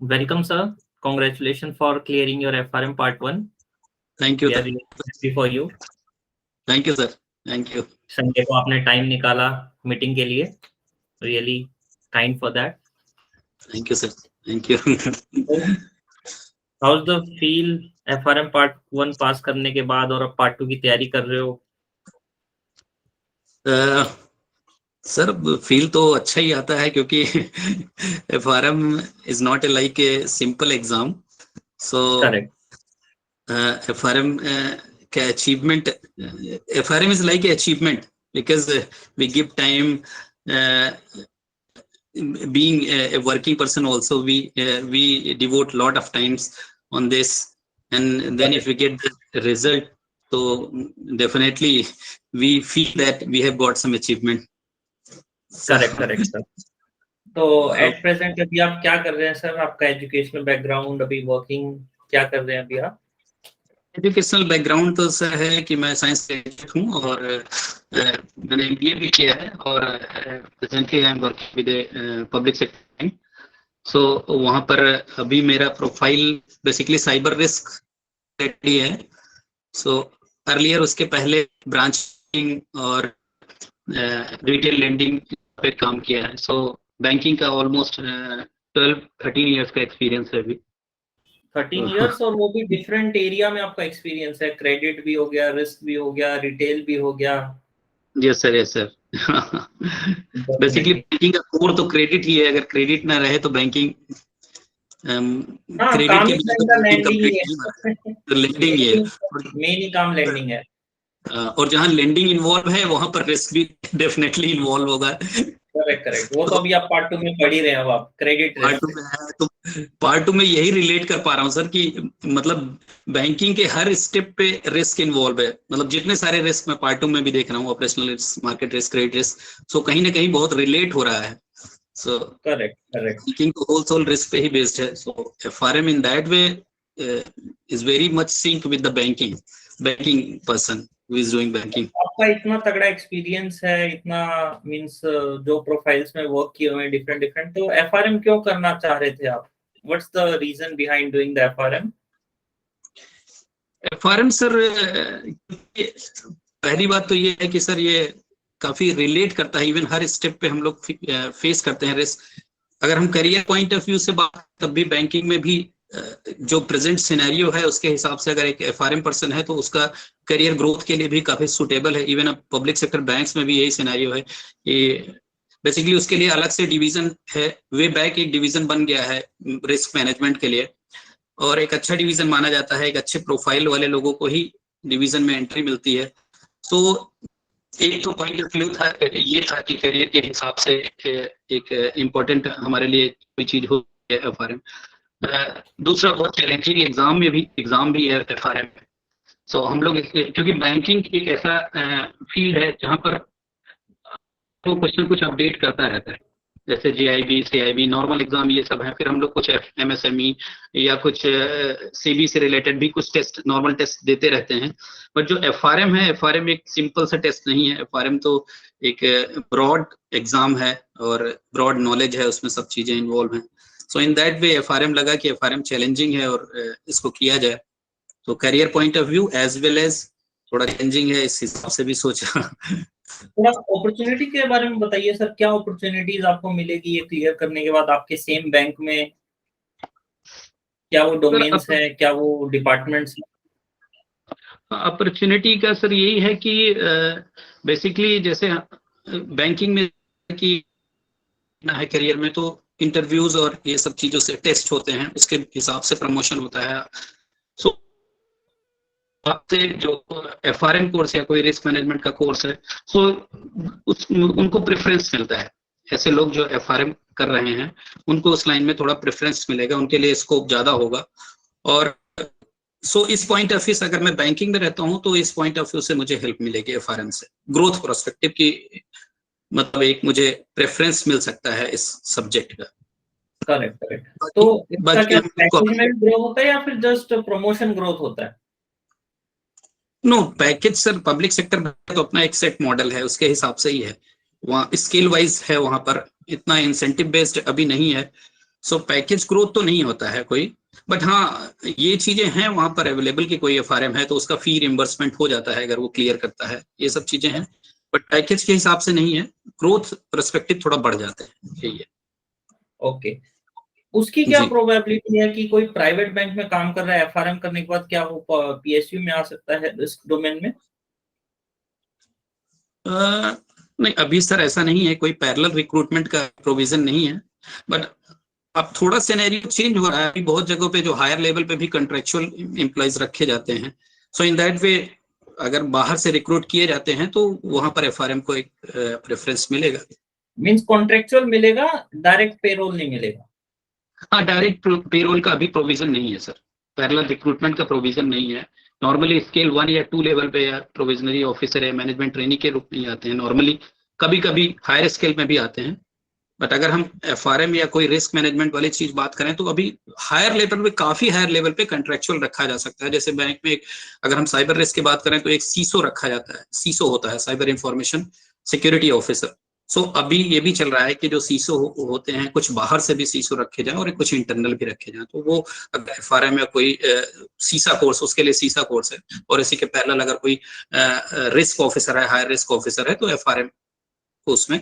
Welcome, sir. Congratulations for clearing your FRM Part 1. Thank you. We are really happy for you. Thank you, sir. Thank you. Sunday को आपने time निकाला meeting के लिए. Really kind for that. Thank you, sir. Thank you. How's the feel FRM Part 1 पास करने के बाद और अब Part 2 की तैयारी कर रहे हो? सर फील तो अच्छा ही आता है क्योंकि FRM is not like a simple exam. So Correct. FRM का achievement, FRM is like a achievement because we give time. Being a working person also, we devote a lot of times on this, and then if we get the result, so definitely we feel that we have got some achievement. Correct, sir. तो at present अभी आप क्या कर रहे हैं sir? आपका educational background, अभी working क्या कर रहे हैं अभी आप? एजुकेशनल बैकग्राउंड तो सर है कि मैं साइंस ग्रेजुएट हूँ और मैंने MBA भी किया है और presently I am working with public sector. So वहाँ पर अभी मेरा प्रोफाइल बेसिकली साइबर रिस्क है. सो अर्लियर उसके पहले ब्रांचिंग और रिटेल लेंडिंग पे काम किया है. सो बैंकिंग का ऑलमोस्ट 12-13 इयर्स का एक्सपीरियंस है अभी. 13 इयर्स, और वो भी डिफरेंट एरिया में आपका एक्सपीरियंस है. क्रेडिट भी हो गया, रिस्क भी हो गया, रिटेल भी हो गया. Yes sir, yes sir. Basically banking का कोर तो क्रेडिट ही है. अगर क्रेडिट ना रहे तो बैंकिंग क्रेडिट के लेंडिंग है. मेन ही काम लेंडिंग है. और जहां लेंडिंग इन्वॉल्व है वहां पर रिस्क भी डेफिनेटली इन्वॉल्व होगा. करेक्ट. वो तो अभी आप पार्ट 2 में पढ़ ही रहे हैं. अब आप क्रेडिट पार्ट 2 में है तो पार्ट 2 में यही रिलेट कर पा रहा हूँ सर कि मतलब बैंकिंग के हर स्टेप पे रिस्क इन्वॉल्व है. मतलब जितने सारे रिस्क मैं पार्ट 2 में भी देख रहा हूँ, operational risk, market risk, credit risk, so कहीं ना कहीं बहुत रिलेट हो रहा है. So correct. बैंकिंग तो होल रिस्क पे ही बेस्ड है. So FRM in that way is very much sync with the banking person who is doing banking. आपका इतना तगड़ा एक्सपीरियंस है, इतना मींस जो प्रोफाइल्स में वर्क किए हुए हैं डिफरेंट, तो FRM क्यों करना चाह रहे थे आप? What's the reason behind doing the FRM? FRM sir, पहली बात तो ये है कि सर ये काफी रिलेट करता है. इवन हर स्टेप पे हम लोग फेस करते हैं रिस्क. अगर हम करियर पॉइंट ऑफ व्यू से बात, तब भी बैंकिंग में भी जो प्रेजेंट सिनेरियो है उसके हिसाब से अगर एक FRM पर्सन है तो उसका करियर ग्रोथ के लिए भी काफी सुटेबल है. इवन अब पब्लिक सेक्टर बैंक्स में भी यही सिनेरियो है कि बेसिकली उसके लिए अलग से डिवीजन है. वे बैक एक डिवीजन बन गया है रिस्क मैनेजमेंट के लिए, और एक अच्छा डिवीजन माना जाता है. एक अच्छे प्रोफाइल वाले लोगों को ही डिवीजन में एंट्री मिलती है. तो एक तो पॉइंट ऑफ व्यू था, ये था कि करियर के हिसाब से एक इम्पोर्टेंट हमारे लिए कोई चीज हो है FRM. दूसरा बहुत चैलेंजिंग एग्जाम भी है FRM में. सो हम लोग क्योंकि बैंकिंग एक ऐसा फील्ड है जहां पर तो क्वेश्चन कुछ अपडेट करता रहता है. जैसे GIB, CIB, नॉर्मल एग्जाम ये सब है. फिर हम लोग कुछ MSME या कुछ CB से रिलेटेड भी कुछ टेस्ट, नॉर्मल टेस्ट देते रहते हैं. बट जो FRM है, FRM एक सिंपल सा टेस्ट नहीं है. FRM तो एक ब्रॉड एग्जाम है और ब्रॉड नॉलेज है, उसमें सब चीजें इन्वॉल्व हैं. सो इन दैट वे FRM लगा कि FRM चैलेंजिंग है और इसको किया जाए. तो career point of view as well as थोड़ा चैलेंजिंग है, इस हिसाब से भी सोचा. थोड़ा अपॉर्चुनिटी के बारे में बताइए सर. क्या अपॉर्चुनिटीज आपको मिलेगी ये क्लियर करने के बाद आपके सेम बैंक में? क्या वो डोमेन्स है, क्या वो डिपार्टमेंट्स हैं? अपॉर्चुनिटी का सर यही है कि बेसिकली जैसे बैंकिंग में कि ना है करियर में, तो इंटरव्यूज और ये सब चीजों से टेस्ट होते हैं, उसके हिसाब से प्रमोशन होता है. सो आपसे जो FRM कोर्स या कोई रिस्क मैनेजमेंट का कोर्स है, सो उनको प्रेफरेंस मिलता है. ऐसे लोग जो FRM कर रहे हैं उनको उस लाइन में थोड़ा प्रेफरेंस मिलेगा, उनके लिए स्कोप ज्यादा होगा. और सो इस पॉइंट ऑफ व्यू से अगर मैं बैंकिंग में रहता हूं तो इस पॉइंट ऑफ व्यू से मुझे हेल्प मिलेगी FRM से. ग्रोथ प्रोस्पेक्टिव की मतलब एक मुझे प्रेफरेंस मिल सकता है इस सब्जेक्ट का. करेक्ट. तो इसका क्या पैकेज में ग्रो होता है या फिर जस्ट प्रमोशन ग्रोथ होता है? No package sir, public sector में तो अपना एक सेट मॉडल है, उसके हिसाब से ही है. वहाँ स्किल वाइज है, वहां पर इतना इंसेंटिव बेस्ड अभी नहीं है. सो पैकेज ग्रोथ तो नहीं होता है कोई, बट हाँ ये चीजें हैं वहां पर अवेलेबल कि कोई एफआरएम है तो उसका फी रिम्बर्समेंट हो जाता है अगर वो क्लियर करता है, ये सब चीजें हैं, बट पैकेज के हिसाब से नहीं है, ग्रोथ पर्सपेक्टिव थोड़ा बढ़ जाता है, यही है। ओके, उसकी क्या जी प्रोबेबिलिटी है कि कोई प्राइवेट बैंक में काम कर रहा है, एफआरएम करने के बाद क्या वो पीएसयू में आ सकता है रिस्क डोमेन में? नहीं अभी सर ऐसा नहीं है, कोई पैरेलल रिक्रूटमेंट का प्रोविजन नहीं है, बट अब थोड़ा सिनेरियो चेंज हो रहा है, अभी बहुत जगहों पे जो हायर लेवल पे भी कॉन्ट्रेक्चुअल एम्प्लॉइज रखे जाते हैं, सो इन दैट वे अगर बाहर से रिक्रूट किए जाते हैं तो वहां पर एफआरएम को एक प्रेफरेंस मिलेगा। मींस कॉन्ट्रेक्चुअल मिलेगा, डायरेक्ट पेरोल नहीं मिलेगा? हाँ डायरेक्ट पेरोल का अभी प्रोविजन नहीं है सर, पैरेलल रिक्रूटमेंट का प्रोविजन नहीं है। नॉर्मली स्केल 1 या 2 लेवल पे या प्रोविजनरी ऑफिसर या मैनेजमेंट ट्रेनी के रूप में ही आते हैं नॉर्मली, कभी कभी हायर स्केल में भी आते हैं, बट अगर हम एफआरएम या कोई रिस्क मैनेजमेंट वाली चीज बात करें तो अभी हायर लेवल पे, काफी हायर लेवल पे कंट्रेक्चुअल रखा जा सकता है। जैसे बैंक में अगर हम साइबर रिस्क की बात करें तो एक सीसो रखा जाता है, सीसो होता है साइबर इंफॉर्मेशन सिक्योरिटी ऑफिसर। सो अभी ये भी चल रहा है कि जो सीसो होते हैं कुछ बाहर से भी सीसो रखे जाएं और कुछ इंटरनल भी रखे जाएं, तो वो अगर एफआरएम या कोई सीसा कोर्स, उसके लिए सीसा कोर्स है, और इसी के पैरेलल अगर कोई रिस्क ऑफिसर है, हायर रिस्क ऑफिसर है, तो एफआरएम को उसमें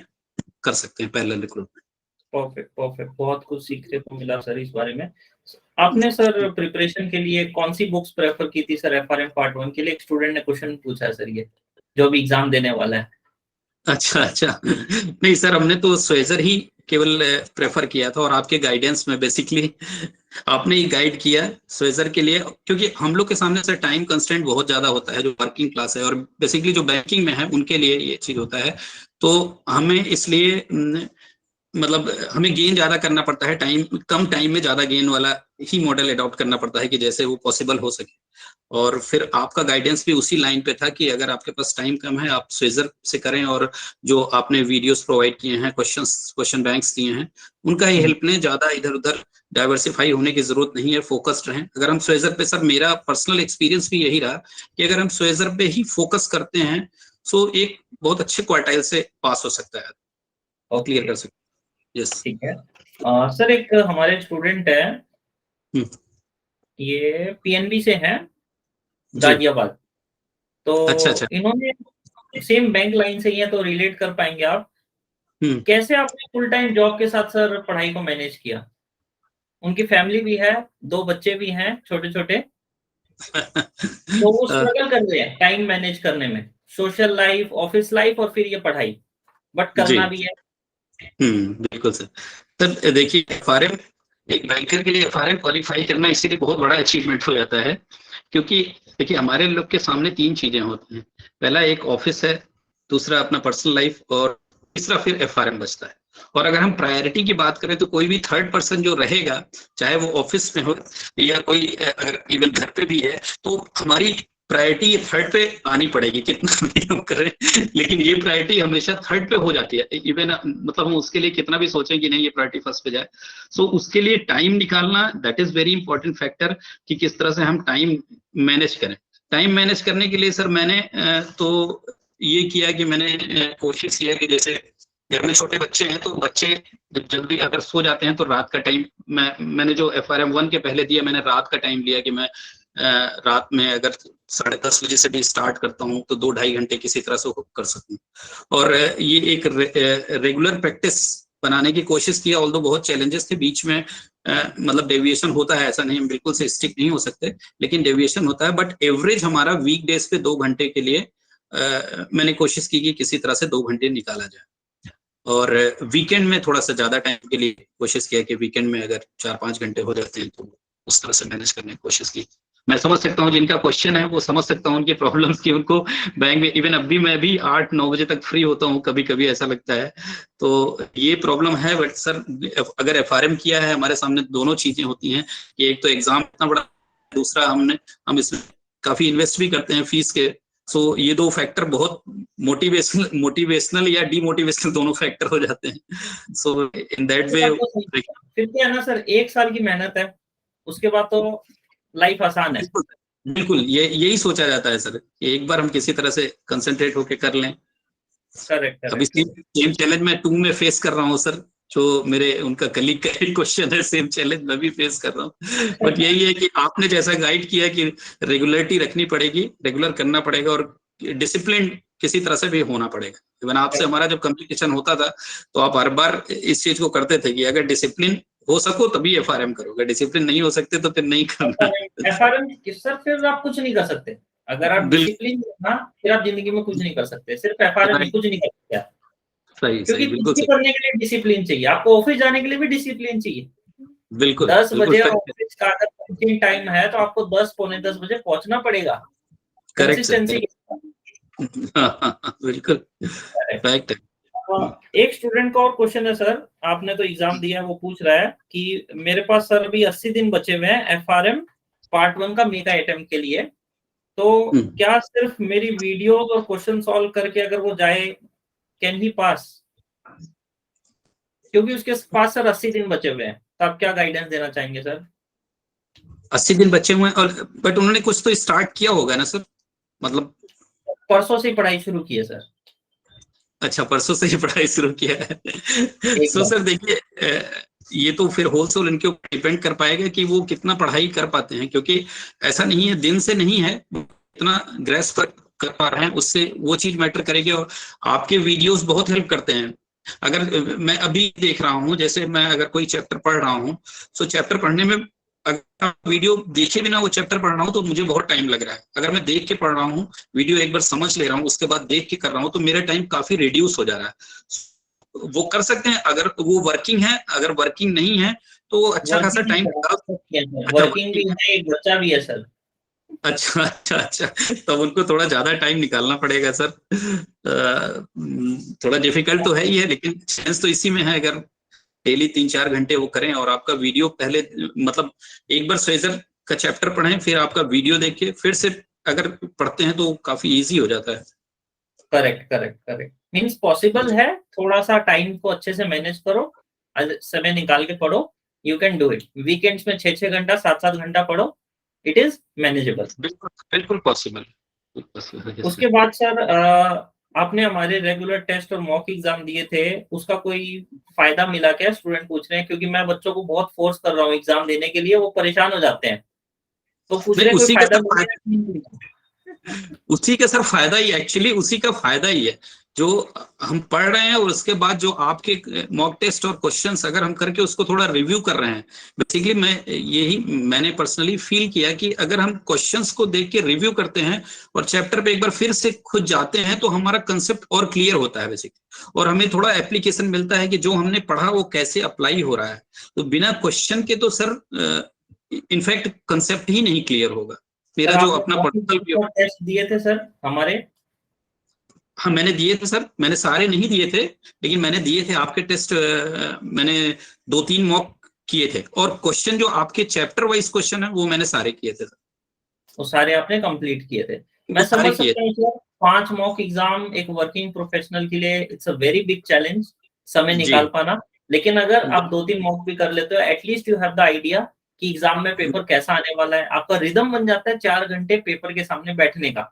कर सकते हैं पैरेलल रिक्रूटमेंट। परफेक्ट परफेक्ट, बहुत कुछ सीखने को मिला सर इस बारे में। आपने सर प्रिपरेशन के लिए कौन सी बुक्स प्रेफर की थी सर? एफआरएम पार्ट 1 के लिए एक स्टूडेंट ने क्वेश्चन पूछा है सर, ये जो भी एग्जाम देने वाला है। अच्छा अच्छा, नहीं सर हमने तो स्वेजर ही केवल प्रेफर किया था, और आपके गाइडेंस में बेसिकली आपने ही गाइड किया स्वेजर के लिए, क्योंकि हम लोग के सामने सर टाइम कंस्ट्रेंट बहुत ज्यादा होता है, जो वर्किंग क्लास है और बेसिकली जो बैंकिंग में है उनके लिए ये चीज होता है, तो हमें इसलिए मतलब हमें गेन ज्यादा करना पड़ता है, टाइम कम टाइम में ज्यादा गेन वाला ही मॉडल अडॉप्ट करना पड़ता है कि जैसे वो पॉसिबल हो सके। और फिर आपका गाइडेंस भी उसी लाइन पे था कि अगर आपके पास टाइम कम है आप स्वेजर से करें, और जो आपने वीडियोस प्रोवाइड किए हैं, क्वेश्चन बैंक्स दिए हैं, उनका ही हेल्प ने, ज्यादा इधर उधर डाइवर्सिफाई होने की जरूरत नहीं है, फोकस्ड रहें। अगर हम स्वेजर पे, सर मेरा पर्सनल एक्सपीरियंस भी यही रहा कि अगर हम स्वेजर पे ही फोकस करते हैं सो एक बहुत अच्छे क्वार्टाइल से पास हो सकता है, क्लियर कर सकते हैं। यस ठीक है। सर एक हमारे स्टूडेंट है, ये पीएनबी से हैं, गाजियाबाद। तो अच्छा अच्छा। इन्होंने सेम बैंक लाइन से ही है, तो रिलेट कर पाएंगे आप कैसे आपने फुल टाइम जॉब के साथ सर पढ़ाई को मैनेज किया? उनकी फैमिली भी है, 2 बच्चे भी हैं छोटे छोटे, तो वो स्ट्रगल कर रहे हैं टाइम मैनेज करने में, सोशल लाइफ, ऑफिस लाइफ और फिर ये पढ़ाई, बट जी करना भी है। बिल्कुल सर। सर देखिए एफआरएम, एक बैंकर के लिए एफआरएम क्वालिफाई करना इसीलिए बहुत बड़ा अचीवमेंट हो जाता है, क्योंकि देखिए हमारे लोग के सामने 3 चीजें होती हैं, पहला एक ऑफिस है, दूसरा अपना पर्सनल लाइफ, और तीसरा फिर एफआरएम बचता है। और अगर हम प्रायोरिटी की बात करें तो कोई भी थर्ड पर्सन जो रहेगा, चाहे वो ऑफिस में हो या कोई अगर इवन घर पे भी है, तो हमारी प्रायोरिटी थर्ड पे आनी पड़ेगी, कितना भी हम करें, लेकिन ये प्रायोरिटी हमेशा थर्ड पे हो जाती है। इवन मतलब हम उसके लिए कितना भी सोचें कि नहीं ये प्रायोरिटी फर्स्ट पे जाए, सो उसके लिए टाइम निकालना, that is very important factor, कि किस तरह से हम टाइम मैनेज करें। टाइम मैनेज करने के लिए सर मैंने तो ये किया कि मैंने कोशिश किया कि जैसे घर में छोटे बच्चे हैं, तो बच्चे जब जल्दी अगर सो जाते हैं तो रात का टाइम मैंने जो एफआरएम 1 के पहले दिया, मैंने रात का टाइम लिया कि मैं रात में अगर 10:30 बजे से भी स्टार्ट करता हूँ तो 2-2.5 घंटे किसी तरह से कर सकूँ। और ये एक रेगुलर प्रैक्टिस बनाने की कोशिश किया, ऑल्दो बहुत चैलेंजेस थे बीच में, मतलब डेविएशन होता है, ऐसा नहीं, हम बिल्कुल से स्टिक नहीं हो सकते, लेकिन डेविएशन होता है, बट एवरेज हमारा वीक डेज पे 2 घंटे के लिए मैंने कोशिश की कि किसी तरह से 2 घंटे निकाला जाए। और वीकेंड में थोड़ा सा ज्यादा टाइम के लिए कोशिश किया कि वीकेंड में अगर 4-5 घंटे हो जाते हैं तो उस तरह से मैनेज करने की कोशिश की। मैं समझ सकता हूँ जिनका क्वेश्चन है, वो समझ सकता हूँ उनकी प्रॉब्लम्स की, उनको बैंक में इवन अभी मैं भी 8-9 बजे तक फ्री होता हूँ, कभी कभी ऐसा लगता है, तो ये प्रॉब्लम है। बट सर अगर एफआरएम किया है, हमारे सामने दोनों चीजें होती हैं कि एक तो एग्जाम इतना बड़ा, दूसरा हम इसमें काफी इन्वेस्ट भी करते हैं फीस के, सो ये 2 फैक्टर बहुत मोटिवेशनल या डीमोटिवेशनल दोनों फैक्टर हो जाते हैं। सो इन दैट वे फिर क्या है ना सर, 1 साल की मेहनत है, उसके बाद तो लाइफ आसान है। बिल्कुल ये यही सोचा जाता है सर कि एक बार हम किसी तरह से कंसंट्रेट होके कर लें। करेक्ट अभी करेक्ट। सेम चैलेंज मैं 2 में फेस कर रहा हूँ सर, जो मेरे उनका कलीग का एक क्वेश्चन है, सेम चैलेंज मैं भी फेस कर रहा हूँ। बट यही है कि आपने जैसा गाइड किया कि रेगुलरिटी रखनी पड़ेगी, रेगुलर करना पड़ेगा और डिसिप्लिन किसी तरह से भी होना पड़ेगा। इवन आपसे हमारा जब कम्युनिकेशन होता था तो आप हर बार इस चीज को करते थे कि अगर डिसिप्लिन हो सको तभी FRM करोगे, डिसिप्लिन नहीं हो सकते तो फिर नहीं करना। FRM सर फिर आप कुछ नहीं कर सकते। अगर आप बिल्कुल डिसिप्लिन ना, फिर आप जिंदगी में कुछ नहीं कर सकते। सिर्फ FRM नहीं, कुछ नहीं कर सकते आप। सही क्योंकि सही, कुछ बिल्कुल भी सही, करने के लिए डिसिप्लिन चाहिए। आपको ऑफिस जाने के लिए भी डिसिप्लिन चाहिए। बिल्कुल 10 बिल्कुल बजे ऑफिस का अगर पहुंचिंग टाइम है तो आपको 10 पौने 10 बजे पहुंचना पड़ेगा। Correct sir, consistency. बिल्कुल फैक्ट है। एक स्टूडेंट का और क्वेश्चन है सर, आपने तो एग्जाम दिया है, वो पूछ रहा है कि मेरे पास सर अभी 80 दिन बचे हुए हैं FRM पार्ट 1 का मेगा अटेम्प्ट के लिए, तो क्या सिर्फ मेरी वीडियोस और क्वेश्चन सॉल्व करके अगर वो जाए, कैन ही पास? क्योंकि उसके पास सर 80 दिन बचे हुए हैं, तो आप क्या गाइडेंस देना चाहेंगे सर? 80 दिन बचे हुए हैं और बट उन्होंने कुछ तो स्टार्ट किया होगा ना सर, मतलब परसों से ही पढ़ाई शुरू की है सर। अच्छा परसों से ही पढ़ाई शुरू किया है। सो सर देखिए, ये तो फिर होलसेल इनके ऊपर डिपेंड कर पाएगा कि वो कितना पढ़ाई कर पाते हैं, क्योंकि ऐसा नहीं है दिन से नहीं है, इतना ग्रेस कर पा रहे हैं उससे वो चीज मैटर करेगी। और आपके वीडियोस बहुत हेल्प करते हैं। अगर मैं अभी देख रहा हूँ, जैसे मैं अगर कोई चैप्टर पढ़ रहा हूँ, सो चैप्टर पढ़ने में अगर वीडियो देखे बिना वो चैप्टर पढ़ रहा हूँ तो मुझे बहुत टाइम लग रहा है। अगर मैं देख के पढ़ रहा हूँ, वीडियो एक बार समझ ले रहा हूँ, उसके बाद देख के कर रहा हूँ, तो मेरा टाइम काफी रिड्यूस हो जा रहा है। वो कर सकते हैं अगर वो वर्किंग है, अगर वर्किंग नहीं है तो अच्छा खासा टाइम निकाल। अच्छा वर्किंग भी वर्किंग, है, एक बच्चा भी है सर। अच्छा अच्छा अच्छा, तब उनको थोड़ा ज्यादा टाइम निकालना पड़ेगा सर। थोड़ा डिफिकल्ट तो है ही है, लेकिन चांस तो इसी में है। अगर डेली 3-4 घंटे वो करें और आपका वीडियो पहले, मतलब एक बार स्वेजर का चैप्टर पढ़ें, फिर आपका वीडियो देख के फिर से अगर पढ़ते हैं तो काफी इजी हो जाता है। Correct correct correct, means possible है। थोड़ा सा टाइम को अच्छे से मैनेज करो, समय निकाल के पढ़ो। You can do it. Weekends में 6-6 घंटा 7-7 घंटा पढ़ो, इट इज मैनेजेबल। बिल्कुल बिल्कुल पॉसिबल। उसके बाद सर आपने हमारे रेगुलर टेस्ट और मॉक एग्जाम दिए थे, उसका कोई फायदा मिला क्या? स्टूडेंट पूछ रहे हैं, क्योंकि मैं बच्चों को बहुत फोर्स कर रहा हूँ एग्जाम देने के लिए, वो परेशान हो जाते हैं, तो पूछ नहीं रहे हैं कोई उसी का फायदा तो मिलेगा कि नहीं मिलेगा? उसी का सर फायदा ही, एक्चुअली उसी का फायदा ही है जो हम पढ़ रहे हैं, और उसके बाद जो आपके मॉक टेस्ट और क्वेश्चंस अगर हम करके उसको थोड़ा रिव्यू कर रहे हैं। बेसिकली मैंने पर्सनली फील किया कि अगर हम क्वेश्चंस को देख के रिव्यू करते हैं और चैप्टर पे एक बार फिर से खुद जाते हैं तो हमारा कंसेप्ट और क्लियर होता है बेसिकली, और हमें थोड़ा एप्लीकेशन मिलता है कि जो हमने पढ़ा वो कैसे अप्लाई हो रहा है। तो बिना क्वेश्चन के तो सर इनफैक्ट कंसेप्ट ही नहीं क्लियर होगा। मेरा सर जो आपने अपना मॉक पर्सनल, टेस्ट दिए थे सर हमारे? हाँ मैंने दिए थे सर, मैंने सारे नहीं दिए थे, लेकिन मैंने दिए थे आपके टेस्ट। मैंने 2-3 मॉक किए थे, और क्वेश्चन जो आपके चैप्टर वाइज क्वेश्चन है वो मैंने सारे किए थे सर। वो सारे आपने कंप्लीट किए थे। वो मैं सारे समझ किए सकता हूँ सर, 5 मॉक एग्जाम एक वर्किंग प्रोफेशनल के लिए it's a very big challenge, समय जी। निकाल पाना। लेकिन अगर आप 2-3 मॉक भी कर लेते हो, at least you have the idea कि एग्जाम में पेपर कैसा आने वाला है। आपका रिदम बन जाता है 4 घंटे पेपर के सामने बैठने का।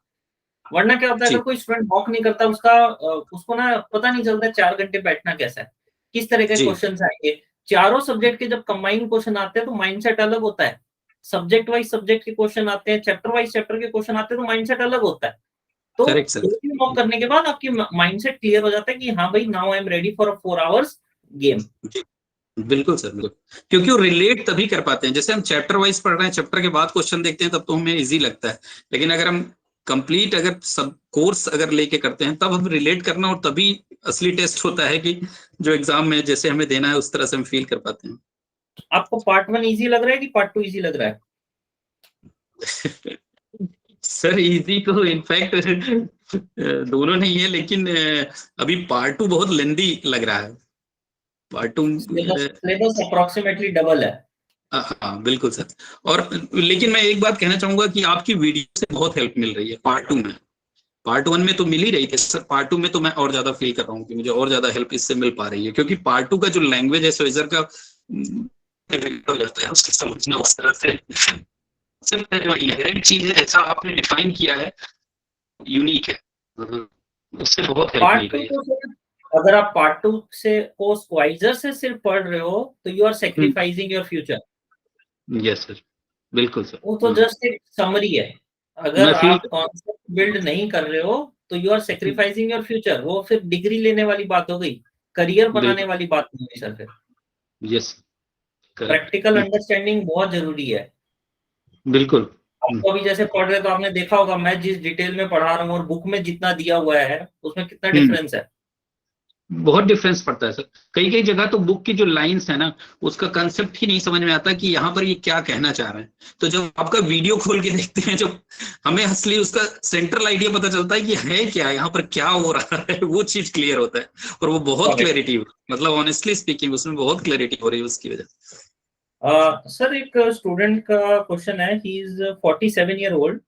वरना क्या होता है, अगर जी कोई स्टूडेंट मॉक नहीं करता, उसको ना पता नहीं चलता 4 घंटे बैठना कैसा है, किस तरह के जी क्वेश्चन आएंगे। चारों सब्जेक्ट के जब कंबाइंड क्वेश्चन आते हैं तो माइंडसेट अलग होता है। सब्जेक्ट वाइज सब्जेक्ट के क्वेश्चन आते हैं, चैप्टर वाइज चैप्टर के क्वेश्चन आते हैं, तो माइंडसेट अलग होता है। तो करेक्ट सर। 2-3 मॉक करने के बाद आपकी माइंडसेट क्लियर हो जाता है कि हाँ भाई, now I am ready for a 4 hours game. जी बिल्कुल सर, बिल्कुल। क्योंकि वो रिलेट तभी कर पाते हैं, जैसे हम चैप्टर वाइज पढ़ रहे हैं, चैप्टर के बाद क्वेश्चन देखते हैं तब तो हमें इजी लगता है, लेकिन अगर हम कंप्लीट अगर सब कोर्स अगर लेके करते हैं तब हम रिलेट करना, और तभी असली टेस्ट होता है कि जो एग्जाम में जैसे हमें देना है उस तरह से हम फील कर पाते हैं। आपको पार्ट 1 इजी लग रहा है कि पार्ट 2 इजी लग रहा है? सर इजी तो इनफैक्ट दोनों नहीं है, लेकिन अभी पार्ट 2 बहुत लेंदी लग रहा है। पार्ट 2, सिलेबस अप्रोक्सीमेटली डबल है। हाँ बिल्कुल सर। और लेकिन मैं एक बात कहना चाहूंगा कि आपकी वीडियो से बहुत हेल्प मिल रही है पार्ट 2 में। पार्ट 1 में तो मिल ही रही थी सर, पार्ट 2 में तो मैं और ज्यादा फील कर रहा हूँ कि मुझे और ज्यादा हेल्प इससे मिल पा रही है, क्योंकि पार्ट 2 का जो लैंग्वेज है स्वेजर का हो जाता है उसको समझना उस तरह से। सिर्फ जो इनहेरेंट चीज है ऐसा आपने डिफाइन किया है, यूनिक है, उससे बहुत हेल्प पार्ट मिल 2 रही है। तो सर अगर आप पार्ट 2 से को स्क्वाइजर से सिर्फ पढ़ रहे हो तो you are sacrificing your future. Yes sir, बिल्कुल सर। वो तो जस्ट एक समरी है। मैं अगर फील आप कॉन्सेप्ट बिल्ड नहीं कर रहे हो तो you are sacrificing your future. वो फिर डिग्री लेने वाली बात हो गई, करियर बनाने बिल्कुल, वाली बात नहीं हुई सर। फिर यस, करेक्ट। प्रैक्टिकल अंडरस्टैंडिंग बहुत जरूरी है। बिल्कुल। आपको अभी जैसे पढ़ रहे तो आपने देखा होगा, मैं जिस डिटेल में पढ़ा रहा हूँ और बुक में जितना दिया हुआ है उसमें कितना हम्म, डिफरेंस है। बहुत डिफरेंस पड़ता है सर। कई कई जगह तो बुक की जो लाइंस है ना, उसका कंसेप्ट ही नहीं समझ में आता कि यहाँ पर ये क्या कहना चाह रहे हैं। तो जब आपका वीडियो खोल के देखते हैं, जब हमें असली उसका सेंट्रल आइडिया पता चलता है कि है क्या, यहाँ पर क्या हो रहा है, वो चीज क्लियर होता है। और वो बहुत करेक्ट। क्लैरिटी, मतलब ऑनेस्टली स्पीकिंग उसमें बहुत क्लैरिटी हो रही है उसकी वजह से। सर एक स्टूडेंट का क्वेश्चन है, ही इज 47 ईयर ओल्ड।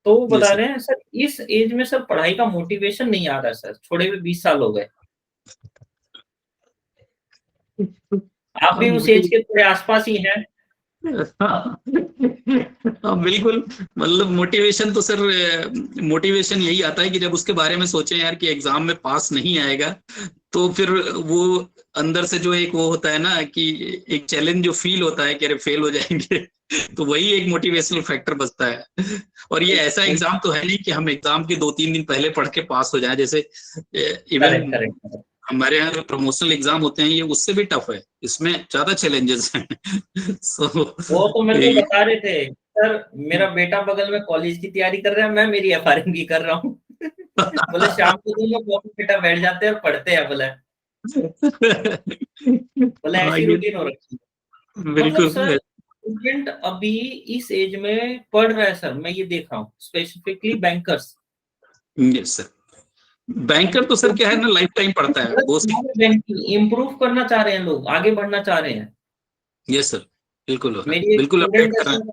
तो वो यस बता सर। रहे हैं सर इस एज में सर पढ़ाई का मोटिवेशन नहीं आ रहा सर, छोड़े हुए 20 साल हो गए। आप भी उस एज के थोड़े आसपास ही हैं। हाँ, बिल्कुल। मतलब मोटिवेशन तो सर, मोटिवेशन यही आता है कि जब उसके बारे में सोचें यार कि एग्जाम में पास नहीं आएगा, तो फिर वो अंदर से जो एक वो होता है ना कि एक चैलेंज जो फील होता है कि अरे फेल हो जाएंगे, तो वही एक मोटिवेशनल फैक्टर बचता है। और ये ऐसा एग्जाम तो है नहीं कि हम एग्जाम के 2-3 दिन पहले पढ़ के पास हो जाए। जैसे करेक्ट इवन करेक्ट। हमारे यहाँ जो प्रमोशनल एग्जाम होते हैं, ये उससे भी टफ है, इसमें ज्यादा चैलेंजेस हैं। सो वो तो मेरे को बता रहे थे सर, मेरा बेटा बगल में कॉलेज की तैयारी कर रहा है, मैं मेरी एफआरएम की कर रहा हूँ। बोले शाम को दोनों कॉपी बेटा बैठ जाते हैं और पढ़ते हैं। बोले हाँ, ऐसी ये रूटीन हो रखी है। मतलब बिल्कुल। सर स्टूडेंट अभी इस एज में पढ़ रहा है सर, मैं ये देख रहा हूँ specifically bankers. Yes sir. Banker तो सर क्या है ना, लाइफ टाइम पढ़ता है वो। बैंकिंग इम्प्रूव करना चाह रहे हैं लोग, आगे बढ़ना चाह रहे हैं। यस सर, बिल्कुल हो रहा है, मेरी एक बिल्कुल अपडेट स्टूडेंट है कर रहा सर,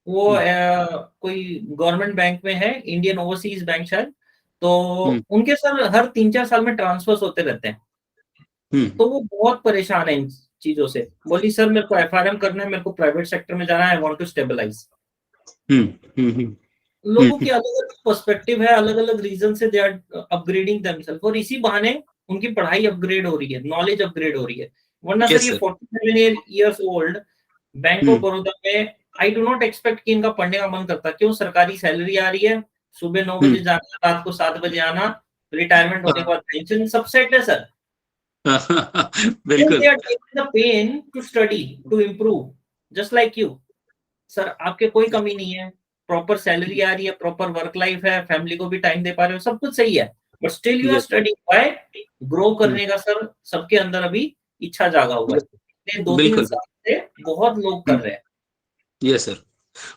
वो है। कोई गवर्नमेंट बैंक में है, इंडियन ओवरसीज बैंक शायद। तो हम्म, उनके सर हर 3-4 साल में ट्रांसफर्स होते रहते हैं। हम्म, तो वो बहुत परेशान है इन चीजों से। बोली सर मेरे को एफआरएम करना है, मेरे को प्राइवेट सेक्टर में जाना है, आई वांट टू स्टेबलाइज। हम्म, हम्म, हम्म, लोगों की अलग अलग पर्सपेक्टिव है, अलग अलग रीजन से दे आर अपग्रेडिंग देमसेल्फ, और इसी बहाने उनकी पढ़ाई अपग्रेड हो रही है, नॉलेज अपग्रेड हो रही है। वरना सर यस ये sir. 47 years old bank of hmm, Baroda में, आई डू नॉट एक्सपेक्ट कि इनका पढ़ने का मन करता। क्यों? सरकारी सैलरी आ रही है, सुबह 9 बजे हम्म, जाना, रात को 7 बजे आना, रिटायरमेंट होने के बाद पेंशन, सब सेट है सर। बिल्कुल। They are taking the pain to study, to improve, just like you. Sir आपके कोई कमी नहीं है, प्रॉपर सैलरी आ रही है, प्रॉपर वर्क लाइफ है, फैमिली को भी टाइम दे पा रहे हो, सब कुछ सही है। But still you are yes. Study why? Grow करने का सर सबके अंदर अभी इच्छा जागा हुआ है। ये 2-3 बिल्कुल। साल से बहुत लोग कर रहे हैं। Yes sir.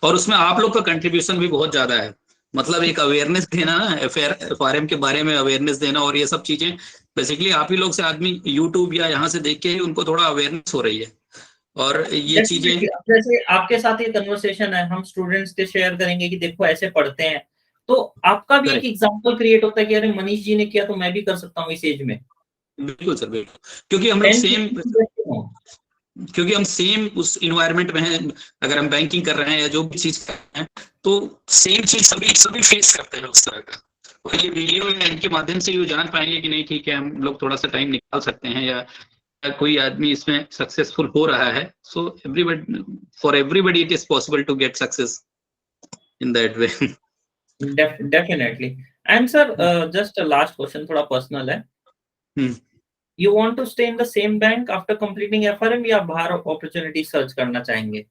और उसमें आप लोग का कंट्रीब्यूशन भी बहुत ज्यादा है। मतलब एक अवेयरनेस देना ना, एफआरएम के बारे में अवेयरनेस देना, और ये सब चीजें बेसिकली आप ही लोग से आदमी यूट्यूब या यहाँ से देख के ही उनको थोड़ा अवेयरनेस हो रही है। और ये चीजें। डेफिनेटली, अब जैसे आपके साथ ये कन्वर्सेशन है, हम स्टूडेंट्स के शेयर करेंगे कि देखो ऐसे पढ़ते हैं, तो आपका भी एक करेक्ट। एग्जाम्पल क्रिएट होता है कि अरे मनीष जी ने किया तो मैं भी कर सकता हूँ इस एज में। बिल्कुल सर, बिल्कुल। क्योंकि हम लोग 10 सेम, क्योंकि हम सेम उस इन्वायरमेंट में हैं। अगर हम बैंकिंग कर रहे हैं या जो भी चीज कर रहे हैं, तो सेम चीज सभी सभी फेस करते हैं उस तरह का। और ये वीडियो या इनके माध्यम से ये जान पाएंगे कि नहीं ठीक है, हम लोग थोड़ा सा टाइम निकाल सकते हैं, या कोई आदमी इसमें सक्सेसफुल हो रहा है। So everybody, for everybody it is possible to get success in that way. Definitely. And sir just last question थोड़ा पर्सनल है। You want to stay in the same bank after completing FRM, या बाहर opportunity search करना चाहेंगे?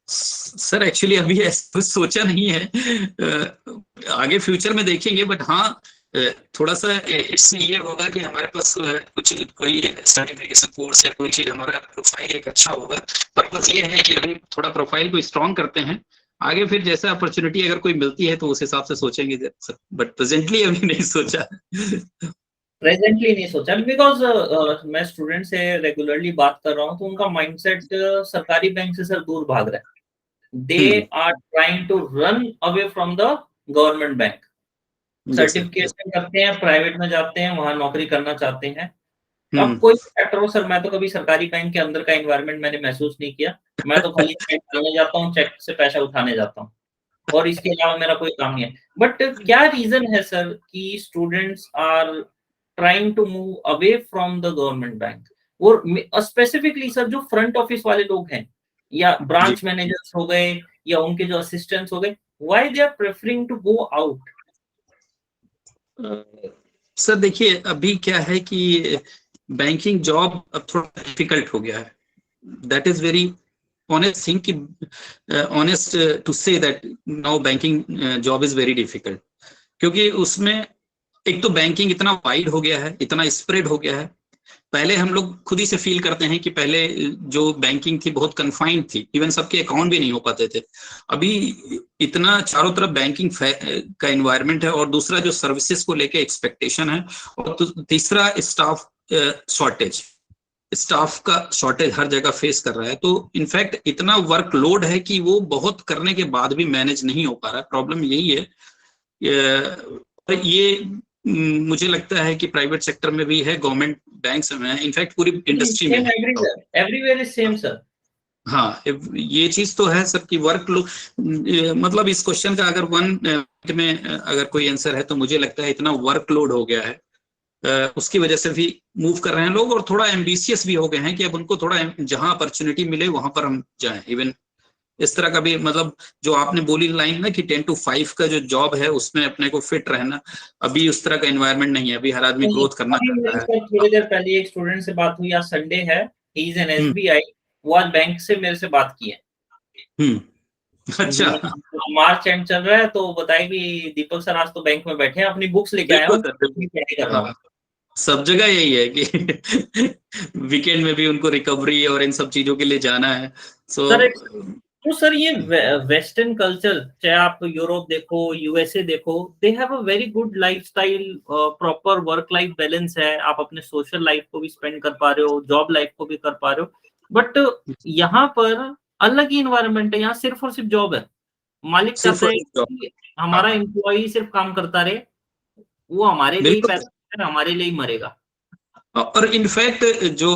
Sir actually अभी ऐसा कुछ सोचा नहीं है। आगे फ्यूचर में देखेंगे, बट हाँ, थोड़ा सा इससे ये होगा कि हमारे पास कुछ कोई सर्टिफिकेशन कोर्स या कोई चीज, हमारा प्रोफाइल एक अच्छा होगा। पर्पस ये है कि अभी थोड़ा प्रोफाइल को स्ट्रॉन्ग करते हैं। आगे फिर जैसा अपॉर्चुनिटी अगर कोई मिलती है तो उस हिसाब से सोचेंगे सर, बट प्रेजेंटली अभी नहीं सोचा। प्रेजेंटली नहीं सोचा, बिकॉज मैं स्टूडेंट से रेगुलरली बात कर रहा हूँ तो उनका माइंडसेट सरकारी बैंक से सर दूर भाग रहा है। They hmm. Are trying to run away from the government bank. Yes sir, yes. Certification करते हैं, प्राइवेट में जाते हैं, वहां नौकरी करना चाहते हैं। अब हम्म। कोई फैक्टर हो सर, मैं तो कभी सरकारी बैंक के अंदर का एनवायरनमेंट मैंने महसूस नहीं किया। मैं तो खाली चेक डालने जाता हूँ, चेक से पैसा उठाने जाता हूँ। और इसके अलावा मेरा कोई काम नहीं है। बट क्या रीजन है सर कि students are trying to move away from the government bank? और स्पेसिफिकली सर जो फ्रंट ऑफिस वाले लोग हैं या जी ब्रांच मैनेजर्स हो गए या उनके जो असिस्टेंट्स हो गए, why they are preferring to go out? Sir देखिए, अभी क्या है कि बैंकिंग जॉब अब थोड़ा डिफिकल्ट हो गया है। That is very honest thing कि honest to say that now banking job is very difficult, क्योंकि उसमें एक तो बैंकिंग इतना वाइड हो गया है, इतना स्प्रेड हो गया है। पहले हम लोग खुद ही से फील करते हैं कि पहले जो बैंकिंग थी बहुत कन्फाइंड थी, इवन सबके अकाउंट भी नहीं हो पाते थे। अभी इतना चारों तरफ बैंकिंग का एनवायरनमेंट है, और दूसरा जो सर्विसेज को लेके एक्सपेक्टेशन है, और तीसरा स्टाफ शॉर्टेज, स्टाफ का शॉर्टेज हर जगह फेस कर रहा है। तो इनफैक्ट इतना वर्कलोड है कि वो बहुत करने के बाद भी मैनेज नहीं हो पा रहा है। प्रॉब्लम यही है। ये मुझे लगता है कि प्राइवेट सेक्टर में भी है, गवर्नमेंट बैंक्स में है, इनफैक्ट पूरी इंडस्ट्री में है। Everywhere is same sir. हाँ, ये चीज तो है सर कि वर्कलोड, मतलब इस क्वेश्चन का अगर वन में अगर कोई आंसर है तो मुझे लगता है इतना वर्कलोड हो गया है, उसकी वजह से भी मूव कर रहे हैं लोग, और थोड़ा एम्बिशियस भी हो गए हैं कि अब उनको थोड़ा जहां अपॉर्चुनिटी मिले वहां पर हम जाएं। इवन इस तरह का भी, मतलब जो आपने बोली लाइन ना कि 10 to 5 का जो जॉब है उसमें अपने को फिट रहना, अभी उस तरह का एनवायरनमेंट नहीं है। अभी हर आदमी ग्रोथ करना अभी चाहता मेरे है। साथ थोड़ी देर पहले एक स्टूडेंट से बात हुई, आज संडे है, he is an hmm SBI, वो आज बैंक से मेरे से बात की है। अच्छा, मार्च एंड चल रहा है तो बताए कि दीपक सर आज तो बैंक में बैठे हैं, अपनी बुक्स लेके आया बिल्कुल हूँ, सर, बिल्कुल। तैयारी कर रहा हूँ। हाँ, सब जगह यही है कि वीकेंड में भी उनको रिकवरी और इन सब चीजों के लिए जाना है। सो सर तो सर ये वेस्टर्न कल्चर, चाहे आप यूरोप देखो, यूएसए देखो, they have a very good lifestyle, proper work life balance है, आप अपने सोशल लाइफ को भी स्पेंड कर पा रहे हो, जॉब लाइफ को भी कर पा रहे हो। बट यहाँ पर अलग ही इन्वायरमेंट है, यहाँ सिर्फ और सिर्फ जॉब है। मालिक सिर्फ चाहता और है सिर्फ जॉब। कि हाँ, हमारा एम्प्लॉई सिर्फ काम करता रहे, वो हमारे लिए ही बिल्कुल। पैदा कर, हमारे लिए ही मरेगा। और इनफैक्ट जो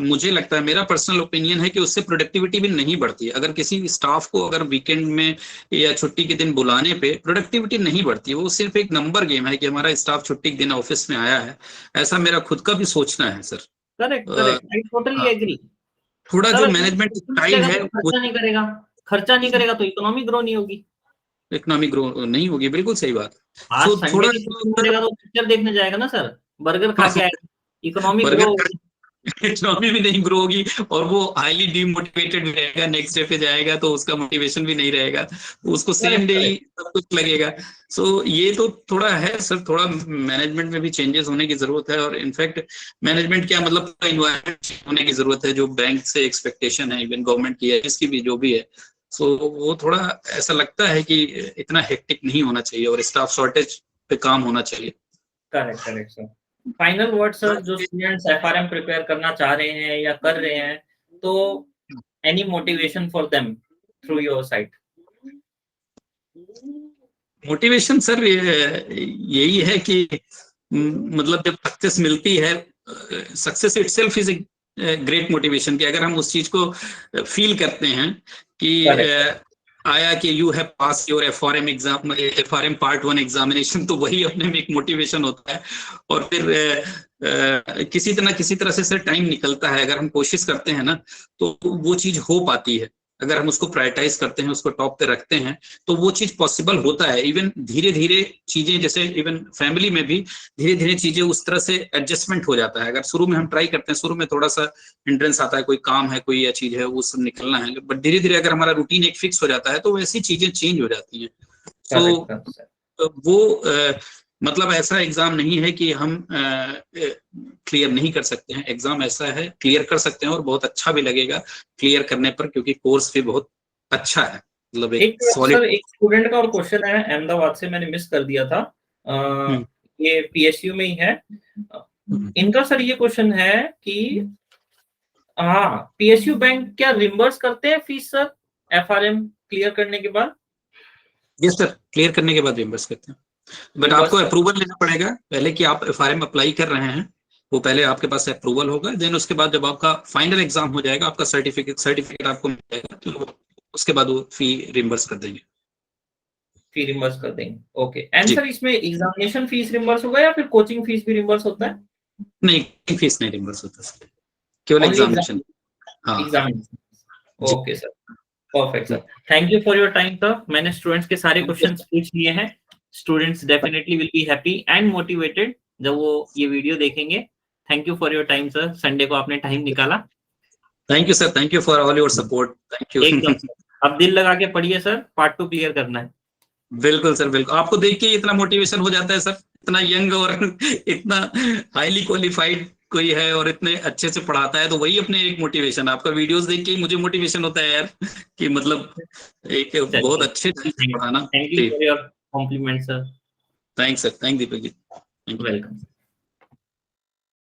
मुझे लगता है, मेरा पर्सनल ओपिनियन है कि उससे प्रोडक्टिविटी भी नहीं बढ़ती है। अगर किसी स्टाफ को अगर वीकेंड में या छुट्टी के दिन बुलाने पे प्रोडक्टिविटी नहीं बढ़ती है, वो सिर्फ एक नंबर गेम है कि हमारा स्टाफ छुट्टी के दिन ऑफिस में आया है। ऐसा मेरा खुद का भी सोचना है sir. Correct a, correct, I totally हाँ, एग्री। थोड़ा सर जो अगर मैनेजमेंट स्टाइल मिलेगा है तो वो, खर्चा नहीं करेगा, खर्चा नहीं करेगा तो इकोनॉमी ग्रो नहीं होगी। इकोनॉमी ग्रो नहीं होगी, बिल्कुल सही बात। आज सो संडे थोड़ा की जो छुट्टी सर, मारेगा तो पिक्चर देखने जाएगा ना सर, बर्गर खा के आएगा, इकोनॉमी ग्रो बर्गर होगी। इकोनॉमी भी नहीं ग्रो होगी, और वो हाईली डीमोटिवेटेड भी रहेगा, नेक्स्ट डे पे जाएगा तो उसका मोटिवेशन भी नहीं रहेगा, उसको सेम करेक्ट डे ही करेक्ट सब कुछ लगेगा। सो ये तो थोड़ा है सर, थोड़ा मैनेजमेंट में भी चेंजेस होने की जरूरत है। और इनफैक्ट मैनेजमेंट क्या, मतलब इन्वायरमेंट होने की जरूरत है, जो बैंक से एक्सपेक्टेशन है, इवन गवर्नमेंट की है, इसकी भी जो भी है। सो वो थोड़ा ऐसा लगता है कि इतना हेक्टिक नहीं होना चाहिए, और स्टाफ शॉर्टेज पे काम होना चाहिए। Correct correct sir. Final word sir, जो स्टूडेंट्स एफआरएम प्रिपेयर करना चाह रहे हैं या कर रहे हैं, तो any motivation for them through your site? Motivation sir यही है कि मतलब जब सक्सेस मिलती है, success itself is a great motivation, कि अगर हम उस चीज को फील करते हैं कि करेक्ट आया कि you have pass your FRM exam, FRM part 1 examination, तो वही अपने में एक मोटिवेशन होता है। और फिर किसी तरह से सर टाइम निकलता है, अगर हम कोशिश करते हैं ना तो वो चीज हो पाती है। अगर हम उसको प्रायोरिटाइज करते हैं, उसको टॉप पे रखते हैं, तो वो चीज पॉसिबल होता है। इवन धीरे धीरे चीजें, जैसे इवन फैमिली में भी धीरे धीरे चीजें उस तरह से एडजस्टमेंट हो जाता है। अगर शुरू में हम ट्राई करते हैं, शुरू में थोड़ा सा हिंड्रेंस आता है, कोई काम है, कोई या चीज है, वो सब निकलना है, बट धीरे धीरे अगर हमारा रूटीन एक फिक्स हो जाता है तो वैसी चीजें चेंज हो जाती हैं। Correct so sir. वो मतलब ऐसा एग्जाम नहीं है कि हम क्लियर नहीं कर सकते हैं। एग्जाम ऐसा है, क्लियर कर सकते हैं, और बहुत अच्छा भी लगेगा क्लियर करने पर, क्योंकि कोर्स भी बहुत अच्छा है, मतलब एक एक सॉलिड। सर, एक स्टूडेंट का और क्वेश्चन है अहमदाबाद से, मैंने मिस कर दिया था। हम्म ये पीएसयू में ही है। हम्म। इनका सर ये क्वेश्चन है कि हाँ, पीएसयू बैंक क्या रिम्बर्स करते हैं फीस सर एफआरएम क्लियर करने के बाद? यस सर, क्लियर करने के बाद रिम्बर्स करते हैं, बट आपको रिम्बर्स कर अप्रूवल लेना पड़ेगा पहले कि आप एफआरएम अप्लाई कर रहे हैं। वो पहले आपके पास अप्रूवल होगा, देन उसके बाद जब आपका फाइनल एग्जाम हो जाएगा, आपका सर्टिफिकेट सर्टिफिकेट आपको मिल जाएगा, तो उसके बाद वो फी रिम्बर्स कर देंगे। फी रिम्बर्स कर देंगे। ओके, एंड जी। सर इसमें एग्जामिनेशन फीस रिम्बर्स होगा या फिर कोचिंग फीस भी रिम्बर्स होता है? नहीं, फीस नहीं रिम्बर्स होता सर, केवल ओनली एग्जामिनेशन। हाँ एग्जामिनेशन। जी। Okay sir, perfect sir, thank you for your time sir. मैंने स्टूडेंट्स के सारे क्वेश्चंस पूछ लिए हैं। Students definitely will be happy and motivated जब वो ये वीडियो देखेंगे। Thank you for your time sir, Sunday को आपने टाइम निकाला। Thank you sir, thank you for all your support, thank you. एकदम सर, अब दिल लगा के पढ़िए सर, पार्ट 2 क्लियर करना है। बिल्कुल सर, बिल्कुल, आपको देख के इतना मोटिवेशन हो जाता है सर, इतना यंग और इतना हाईली क्वालिफाइड कोई है और इतने अच्छे से पढ़ाता है, तो वही अपने एक मोटिवेशन, आपका वीडियोस देख के ही मुझे मोटिवेशन होता है यार, कि मतलब एक बहुत अच्छे ढंग से पढ़ाना। Thank you for your compliment sir. Thanks sir, thank Deepak ji, thank you. Welcome.